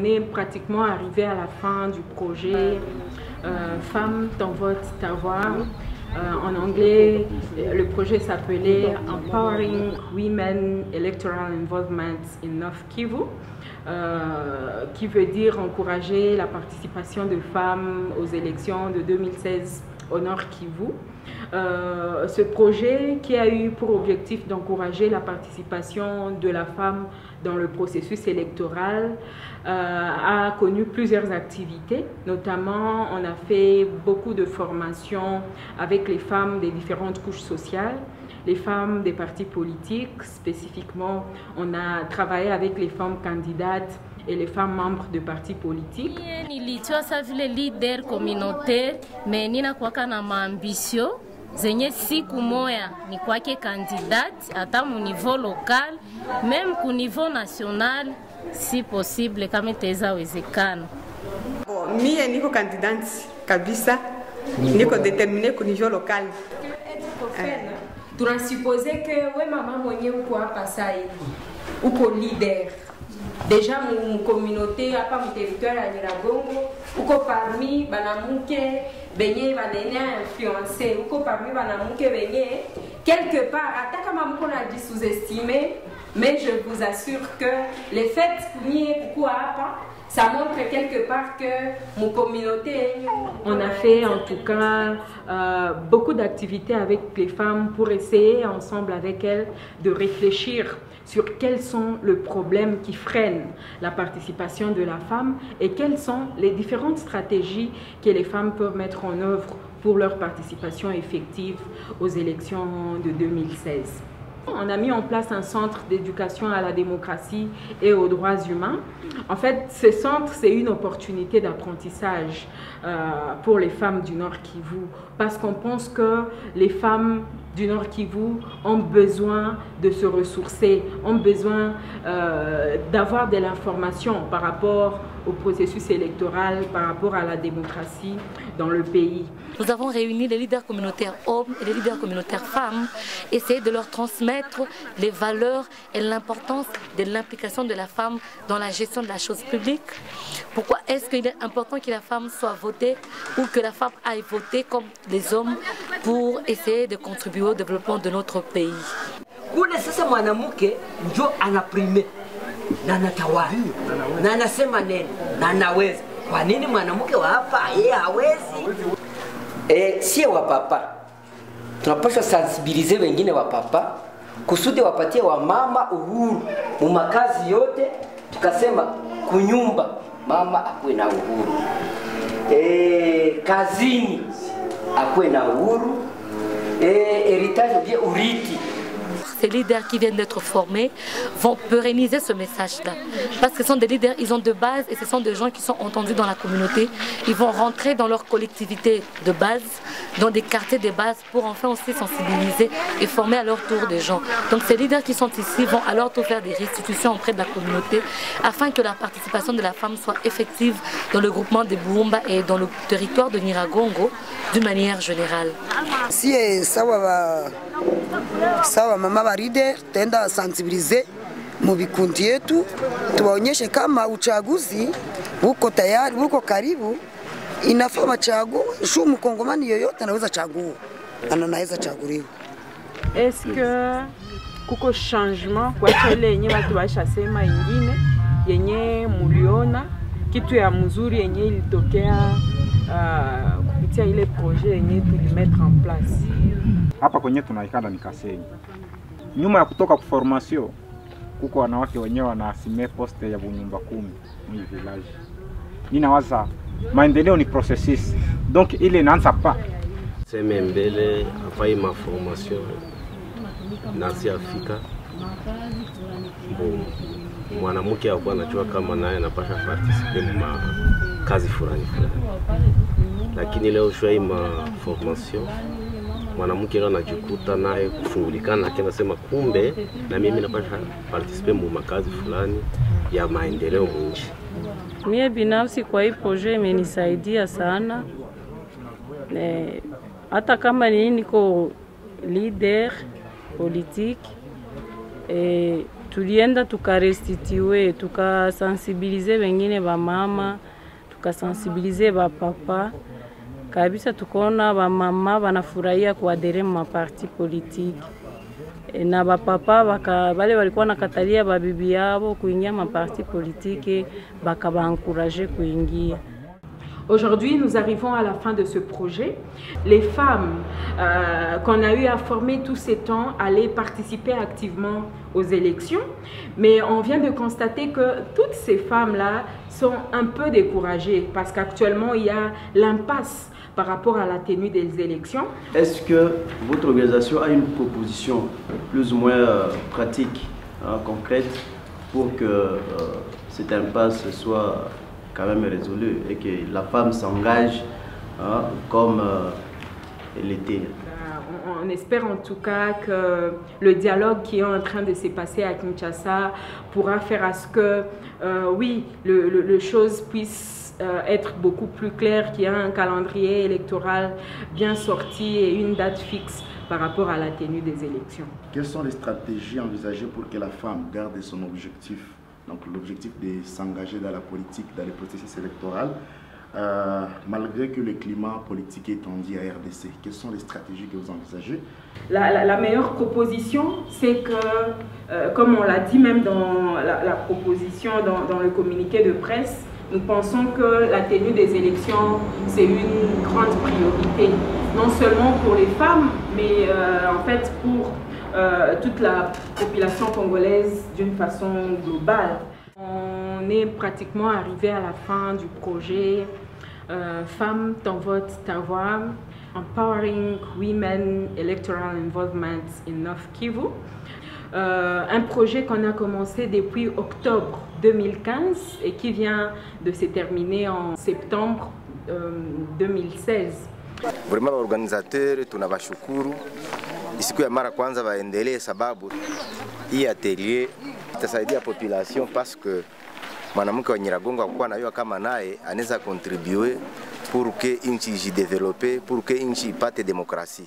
est pratiquement arrivé à la fin du projet Femmes, ton vote, ta voix. En anglais, le projet s'appelait Empowering Women Electoral Involvement in North Kivu, qui veut dire encourager la participation de femmes aux élections de 2016 au Nord Kivu. Ce projet qui a eu pour objectif d'encourager la participation de la femme dans le processus électoral a connu plusieurs activités. Notamment, on a fait beaucoup de formations avec les femmes des différentes couches sociales, les femmes des partis politiques. Spécifiquement, on a travaillé avec les femmes candidates et les femmes membres de partis politiques. Nilitoa sa vile leader communautaire, mais nina kwaka na maambisio zenye siku moya ni kwake candidate hata mu niveau local, même ku niveau national si possible kama itawezekana. Mie niko candidate kabisa, niko determiné ku niveau local. Tunasupose que we mama mwenye uko hapa sai uko leader déjà mu communauté hapa mu territoire ya Nyiragongo, uko parmi banamuke benye banene influencer, uko parmi banamuke benye quelque part hata kama mko na sous-estimer, mais je vous assure que les faits kunye kuko hapa ça montre quelque part que mon communauté. On a fait en tout cas beaucoup d'activités avec les femmes pour essayer ensemble avec elles de réfléchir sur quels sont les problèmes qui freinent la participation de la femme et quelles sont les différentes stratégies que les femmes peuvent mettre en œuvre pour leur participation effective aux élections de 2016. On a mis en place un centre d'éducation à la démocratie et aux droits humains. En fait, ce centre, c'est une opportunité d'apprentissage pour les femmes du Nord Kivu, parce qu'on pense que les femmes du Nord Kivu ont besoin de se ressourcer, ont besoin d'avoir de l'information par rapport au processus électoral, par rapport à la démocratie dans le pays. Nous avons réuni les leaders communautaires hommes et les leaders communautaires femmes, essayer de leur transmettre les valeurs et l'importance de l'implication de la femme dans la gestion de la chose publique. Pourquoi est-ce qu'il est important que la femme soit votée ou que la femme aille voter comme les hommes pour essayer de contribuer au développement de notre pays. Kule sasa mwanamke ndio anaprime na anatawala na anasema neno na anaweza. Kwa nini mwanamke wa hapa yeye hawezi? Si wa papa tunapaswa sensibiliser wengine wa papa kusudi wapatie wa mama uhuru mu makazi yote. Tukasema kunyumba mama akuwe na uhuru, kazini akuwe na uhuru, héritage bien urithi. Ces leaders qui viennent d'être formés vont pérenniser ce message-là. Parce que ce sont des leaders, ils ont de base et ce sont des gens qui sont entendus dans la communauté. Ils vont rentrer dans leur collectivité de base, dans des quartiers de base pour enfin aussi sensibiliser et former à leur tour des gens. Donc ces leaders qui sont ici vont à leur tour faire des restitutions auprès de la communauté afin que la participation de la femme soit effective dans le groupement des Boumba et dans le territoire de Nyiragongo d'une manière générale. Si sawa mama baride tenda sensibiliser mu bikundi yetu, tuwaonyeshe kama uchaguzi uko tayari, uko karibu, inafaa machaguo, shu mkongomani yoyote anaweza chagua, anaweza chaguliwa. Est-ce que kuko changement kwa chele yenye watu washasema ingine yenye muliona kitu ya mzuri yenye ilitokea kupitia ile projet yenye tulimettre en place? Hapa kwenye tunaikanda ni Kasenyi. Nyuma ya kutoka kwa formation kuko wanawake wenyewe wanaasime poste ya bunyumba 10 mu village. Ninawaza maendeleo ni processus. Donc ile inaanza pa. Sema mbele afai ma formation nasi Afrika. Mwanamke hapo anajua kama naye anapasha participer ma kazi fulani. Lakini leo shwai ma formation mwanamke leo anajikuta naye kufungulikana akiwa anasema kumbe na mimi napasha participer mu makazi fulani ya maendeleo nchi. Mimi binafsi kwa hii projet imenisaidia sana. Hata kama niko leader politique tulienda tukarestitue, tukasensibilize wengine ba mama, tukasensibilize ba papa kabisa, tukaona ba mama wanafurahia kuadere ma parti politique na ba papa wale walikuwa nakatalia ba bibi yao kuingia ma parti politique bakaba encourager kuingia. Aujourd'hui, nous arrivons à la fin de ce projet. Les femmes qu'on a eu à former tous ces temps allaient participer activement aux élections, mais on vient de constater que toutes ces femmes-là sont un peu découragées parce qu'actuellement, il y a l'impasse par rapport à la tenue des élections. Est-ce que votre organisation a une proposition plus ou moins pratique, concrète, pour que cette impasse soit quand même résolu et que la femme s'engage comme elle était? On espère en tout cas que le dialogue qui est en train de se passer à Kinshasa pourra faire à ce que, oui, le chose puisse être beaucoup plus clair, qu'il y ait un calendrier électoral bien sorti et une date fixe par rapport à la tenue des élections. Quelles sont les stratégies envisagées pour que la femme garde son objectif? Donc l'objectif de s'engager dans la politique, dans le processus électoral, malgré que le climat politique est tendu à RDC. Quelles sont les stratégies que vous envisagez? La meilleure proposition, c'est que, comme on l'a dit même dans la proposition, dans le communiqué de presse, nous pensons que la tenue des élections, c'est une grande priorité, non seulement pour les femmes, mais en fait pour toute la population congolaise d'une façon globale. On est pratiquement arrivé à la fin du projet Femmes, ton vote, ta voix, Empowering Women Electoral Involvement in North Kivu. Un projet qu'on a commencé depuis octobre 2015 et qui vient de se terminer en septembre 2016. Vraiment l'organisateur tunawashukuru. Siku ya mara kwanza waendelee sababu hii atelier itasaidia population parce que mwanamke wa Nyiragongo akuwa na yeye kama naye anaweza contribuer pour que nchi jidevelope, pour que nchi ipate demokrasia.